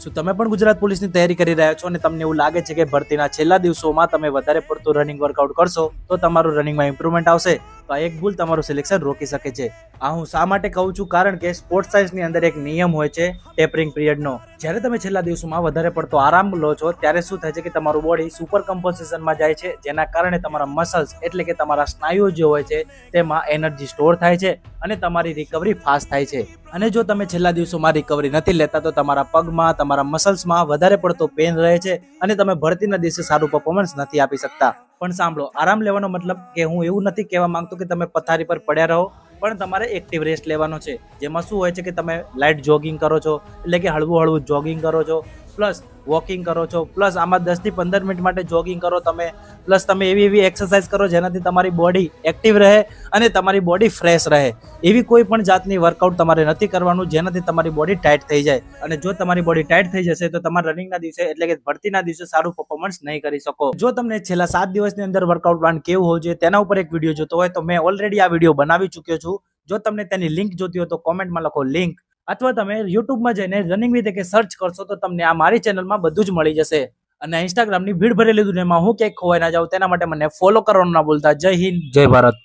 શું તમે પણ ગુજરાત પોલીસની તૈયારી કરી રહ્યા છો અને તમને એવું લાગે છે કે ભરતીના છેલ્લા દિવસોમાં તમે વધારે પડતું રનિંગ વર્કઆઉટ કરશો તો તમારું રનિંગમાં ઇમ્પ્રુવમેન્ટ આવશે? તો આ એક ભૂલ તમારું સિલેક્શન રોકી શકે છે. આ હું શા માટે કહું છું? કારણ કે સ્પોર્ટ્સ સાયન્સની અંદર એક નિયમ હોય છે ટેપરિંગ પિરિયડનો. જ્યારે તમે છેલ્લા દિવસોમાં વધારે પડતો આરામ લો છો ત્યારે શું થાય છે કે તમારું બોડી સુપર કમ્પોઝિશનમાં જાય છે, જેના કારણે તમારા મસલ્સ એટલે કે તમારા સ્નાયુઓ જે હોય છે તેમાં એનર્જી સ્ટોર થાય છે અને તમારી રિકવરી ફાસ્ટ થાય છે. અને જો તમે છેલ્લા દિવસોમાં રિકવરી નથી લેતા તો તમારા પગમાં, તમારા મસલ્સમાં વધારે પડતો પેન રહે છે અને તમે ભરતીના દિવસે સારું પરફોર્મન્સ નથી આપી શકતા. પણ સાંભળો, આરામ લેવાનો મતલબ કે હું એવું નથી કહેવા માંગતો કે તમે પથારી પર પડ્યા રહો, પણ તમારે એક્ટિવ રેસ્ટ લેવાનો છે. જેમાં શું હોય છે કે તમે લાઇટ જોગિંગ કરો છો, એટલે કે હળવું જોગિંગ કરો છો, પ્લસ વોકિંગ કરો છો, પ્લસ આમાં 10 થી 15 મિનિટ માટે જોગિંગ કરો તમે, પ્લસ તમે એવી એક્સરસાઇઝ કરો જેનાથી તમારી બોડી એક્ટિવ રહે અને તમારી બોડી ફ્રેશ રહે. એવી કોઈ પણ જાતની વર્કઆઉટ તમારે નથી કરવાનું જેનાથી તમારી બોડી ટાઈટ થઈ જાય. અને જો તમારી બોડી ટાઈટ થઈ જશે તો તમારા રનિંગના દિવસે એટલે કે ભરતીના દિવસે સારું પરફોર્મન્સ નહીં કરી શકો. જો તમને છેલ્લા 7 દિવસની અંદર વર્કઆઉટ પ્લાન કેવું હોવું જોઈએ તેના ઉપર એક વિડીયો જોતો હોય તો મેં ઓલરેડી આ વિડીયો બનાવી ચૂક્યો છું. જો તમને તેની લિંક જોતી હોય તો કોમેન્ટમાં લખો લિંક, અથવા તમે યુટ્યુબમાં જઈને રનિંગ વિથ કે સર્ચ કરશો તો તમને આ મારી ચેનલમાં બધું જ મળી જશે. અને ઇન્સ્ટાગ્રામની ભીડ ભરેલી દુનિયામાં હું ક્યાંક ખોવાઈ ના જાઉં તેના માટે મને ફોલો કરવાનું ના ભૂલતા. જય હિન્દ, જય ભારત.